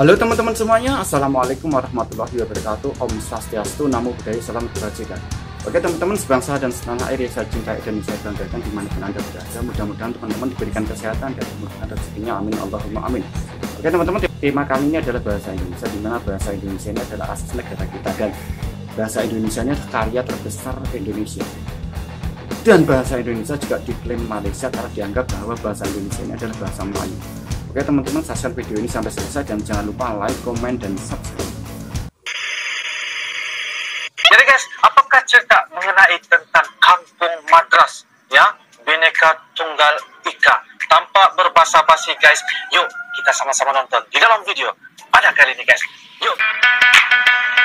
Halo teman-teman semuanya, Assalamualaikum warahmatullahi wabarakatuh. Om Swastiastu, Namo Buddhaya, Salam Kebajikan. Oke teman-teman, sebangsa dan setanah air yang saya cintai dan saya banggakan dimanapun Anda berada. Mudah-mudahan teman-teman diberikan kesehatan dan dimudahkan rezekinya, amin Allahumma amin. Oke teman-teman, tema kali ini adalah bahasa Indonesia, di mana bahasa Indonesia ini adalah asas negara kita, dan bahasa Indonesia ini adalah karya terbesar Indonesia. Dan bahasa Indonesia juga diklaim Malaysia karena dianggap bahwa bahasa Indonesia ini adalah bahasa Melayu. Oke teman-teman, saksikan video ini sampai selesai dan jangan lupa like, komen, dan subscribe. Jadi guys, apakah cerita mengenai tentang Kampung Madras, ya, Bhinneka Tunggal Ika? Tanpa berbasa-basi guys, yuk kita sama-sama nonton di dalam video pada kali ini guys. Yuk.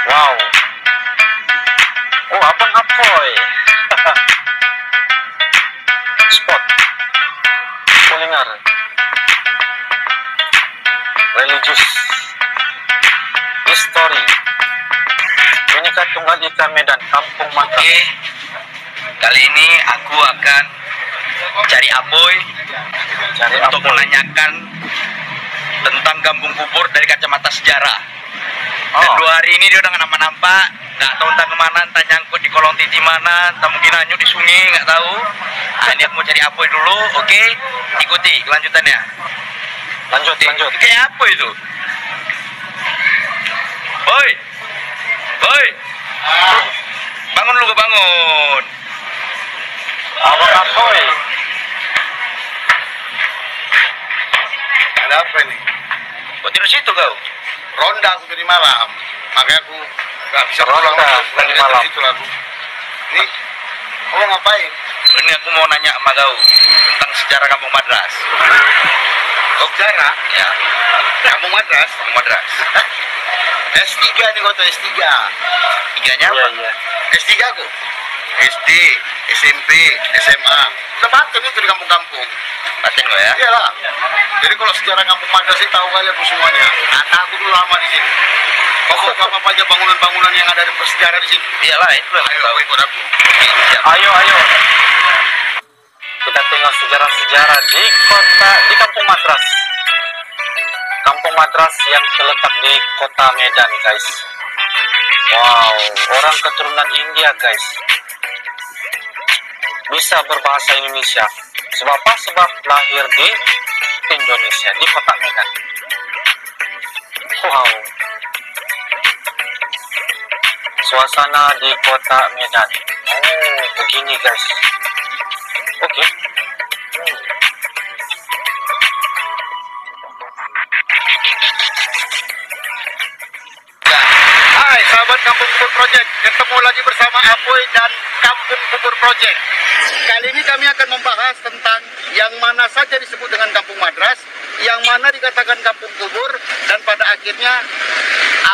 Wow. Oh, Abang Apoy. Spot. Kuliner. Religious history. Bhinneka Tunggal Ika Medan, Kampung Madras. Oke, kali ini aku akan cari Apoy untuk menanyakan tentang Kampung Kubur dari kacamata sejarah. Dan 2 hari ini dia udah nggak nampak, nggak tahu entah kemana, entah nyangkut di kolong titi mana, entah mungkin hanyut di sungai, nggak tahu. Nah, ini aku mau cari Apoy dulu, oke? Ikuti kelanjutannya. Lanjut. Kayak apa itu? Boy, bangun lu, bangun. Abang Apoy. Ada apa ini? Kok tidur situ kau? Ronda aku tadi malam, makanya aku nggak bisa Ronda tadi malam. Situ lalu. Ini, kamu ngapain? Ini aku mau nanya sama kau tentang sejarah Kampung Madras. Kau sejarah? Ya, Kampung Madras? Kampung Madras. S3 nih, kota S3. Tiganya apa? Iya. S3 aku. SD, SMP, SMA. Sebatin itu di kampung-kampung. Batin lo ya. Iyalah. Jadi kalau sejarah Kampung Madras sih tahu kali aku semuanya. Karena aku dulu lama di sini. Kau apa aja bangunan-bangunan yang ada di bersejarah di sini? Iyalah, itu yang Ayo, tahu. ikut aku. Siap. Ayo. Kita tengok sejarah-sejarah di Kampung Madras. Kampung Madras yang terletak di kota Medan, guys. Wow, orang keturunan India, guys. Bisa berbahasa Indonesia. Sebab apa? Sebab lahir di Indonesia, di kota Medan. Wow. Suasana di kota Medan. Oh, begini, guys. Oke. Hai sahabat Kampung Kubur Project, ketemu lagi bersama Apoy dan Kampung Kubur Project. Kali ini kami akan membahas tentang yang mana saja disebut dengan Kampung Madras, yang mana dikatakan Kampung Kubur, dan pada akhirnya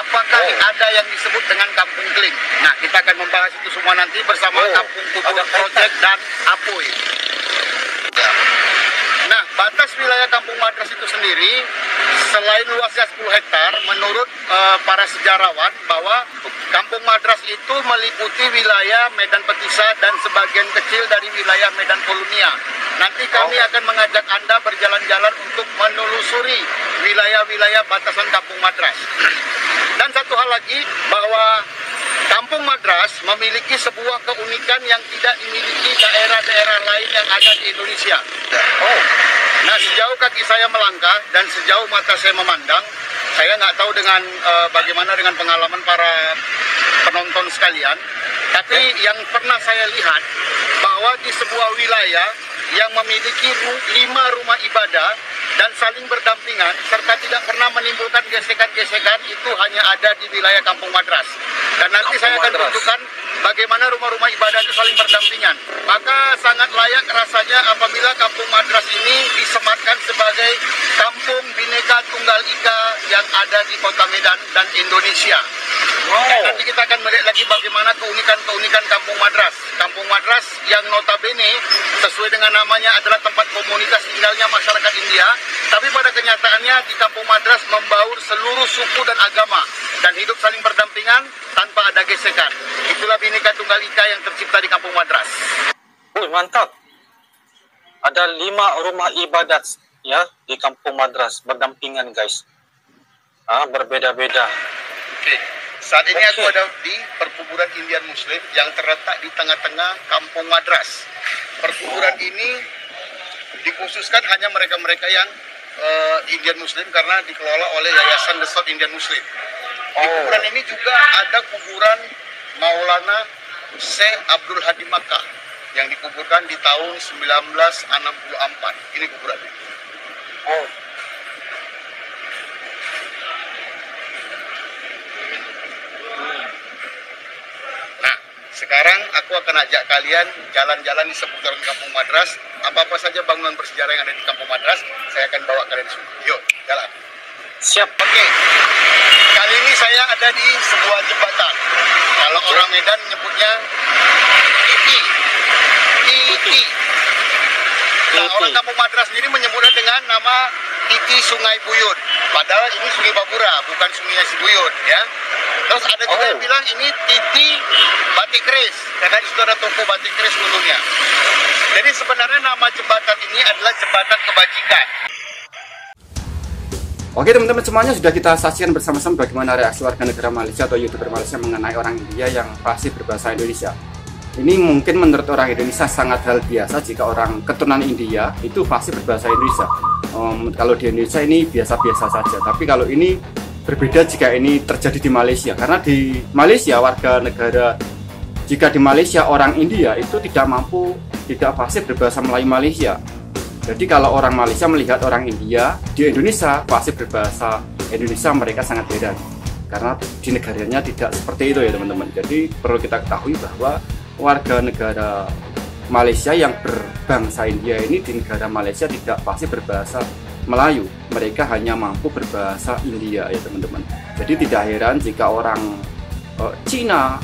apakah ada yang disebut dengan Kampung Kling. Nah, kita akan membahas itu semua nanti bersama Kampung Kubur Project dan Apoy. Nah, batas wilayah Kampung Madras itu sendiri, selain luasnya 10 hektar, menurut para sejarawan bahwa Kampung Madras itu meliputi wilayah Medan Petisa dan sebagian kecil dari wilayah Medan Kolonia. Nanti kami akan mengajak Anda berjalan-jalan untuk menelusuri wilayah-wilayah batasan Kampung Madras. Dan satu hal lagi, bahwa Kampung Madras memiliki sebuah keunikan yang tidak dimiliki daerah-daerah lain yang ada di Indonesia. Nah, sejauh kaki saya melangkah dan sejauh mata saya memandang, saya nggak tahu dengan bagaimana dengan pengalaman para penonton sekalian, tapi yang pernah saya lihat bahwa di sebuah wilayah yang memiliki 5 rumah ibadah dan saling berdampingan serta tidak pernah menimbulkan gesekan-gesekan, itu hanya ada di wilayah Kampung Madras. Dan nanti saya akan tunjukkan bagaimana rumah-rumah ibadah itu saling berdampingan. Maka sangat layak rasanya apabila Kampung Madras ini disematkan sebagai Kampung Bhinneka Tunggal Ika yang ada di kota Medan dan Indonesia. Dan nanti kita akan melihat lagi bagaimana keunikan-keunikan Kampung Madras. Kampung Madras yang notabene sesuai dengan namanya adalah tempat komunitas tinggalnya masyarakat India, tapi pada kenyataannya di Kampung Madras membaur seluruh suku dan agama dan hidup saling berdampingan tanpa ada gesekan. Itulah Bhinneka Tunggal Ika yang tercipta di Kampung Madras. Mantap. Ada 5 rumah ibadat ya di Kampung Madras berdampingan, guys. berbeda-beda. Oke. Saat ini aku ada di perkuburan Indian Muslim yang terletak di tengah-tengah Kampung Madras. Perkuburan ini dikhususkan hanya mereka-mereka yang Indian Muslim karena dikelola oleh Yayasan The South Indian Muslim. Di kuburan ini juga ada kuburan Maulana Syekh Abdul Hadi Makkah yang dikuburkan di tahun 1964. Ini kuburannya. Nah, sekarang aku akan ajak kalian jalan-jalan di seputaran Kampung Madras. Apa-apa saja bangunan bersejarah yang ada di Kampung Madras, saya akan bawa kalian semua. Yuk, jalan. Siap. Oke. Kali ini saya ada di sebuah jembatan. Kalau orang Medan menyebutnya Titi. Titi. Nah, orang Kampung Madras sendiri menyebutnya dengan nama Titi Sungai Buyut. Padahal ini Sungai Babura, bukan Sungai Sibuyut, ya. Terus ada juga yang bilang ini Titi Batik Keris, karena di situ ada toko batik keris dulunya. Jadi sebenarnya nama jembatan ini adalah jembatan kebajikan. Oke teman-teman, semuanya sudah kita saksikan bersama-sama bagaimana reaksi warga negara Malaysia atau YouTuber Malaysia mengenai orang India yang fasih berbahasa Indonesia. Ini mungkin menurut orang Indonesia sangat hal biasa jika orang keturunan India itu fasih berbahasa Indonesia. Kalau di Indonesia ini biasa-biasa saja, tapi kalau ini berbeda jika ini terjadi di Malaysia. Karena di Malaysia warga negara, jika di Malaysia orang India itu tidak fasih berbahasa Melayu Malaysia. Jadi kalau orang Malaysia melihat orang India di Indonesia fasih berbahasa Indonesia, mereka sangat heran karena di negaranya tidak seperti itu ya teman-teman. Jadi perlu kita ketahui bahwa warga negara Malaysia yang berbangsa India ini di negara Malaysia tidak fasih berbahasa Melayu, mereka hanya mampu berbahasa India ya teman-teman. Jadi tidak heran jika orang China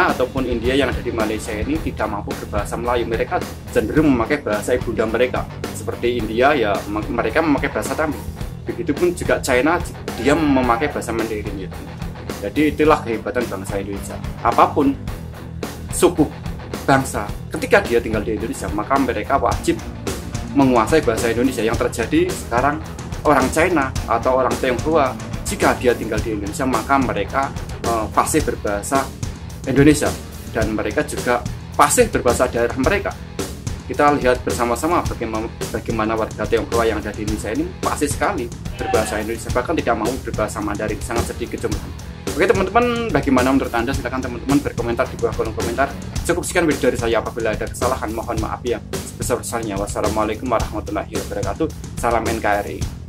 ataupun India yang ada di Malaysia ini tidak mampu berbahasa Melayu. Mereka cenderung memakai bahasa ibunda mereka. Seperti India ya mereka memakai bahasa Tamil. Begitupun juga China, dia memakai bahasa Mandarin ya. Jadi itulah kehebatan bangsa Indonesia. Apapun suku bangsa, ketika dia tinggal di Indonesia, maka mereka wajib menguasai bahasa Indonesia. Yang terjadi sekarang orang China atau orang Tionghoa, jika dia tinggal di Indonesia maka mereka fasih berbahasa Indonesia dan mereka juga fasih berbahasa daerah mereka. Kita lihat bersama-sama bagaimana warga Tionghoa yang ada di Indonesia ini fasih sekali berbahasa Indonesia, bahkan tidak mau berbahasa Mandarin, sangat sedikit teman-teman. Oke teman-teman, bagaimana menurut Anda? Silakan teman-teman berkomentar di bawah kolom komentar. Cukup sekian video dari saya, apabila ada kesalahan mohon maaf ya sebesar-besarnya. Wassalamualaikum warahmatullahi wabarakatuh. Salam NKRI.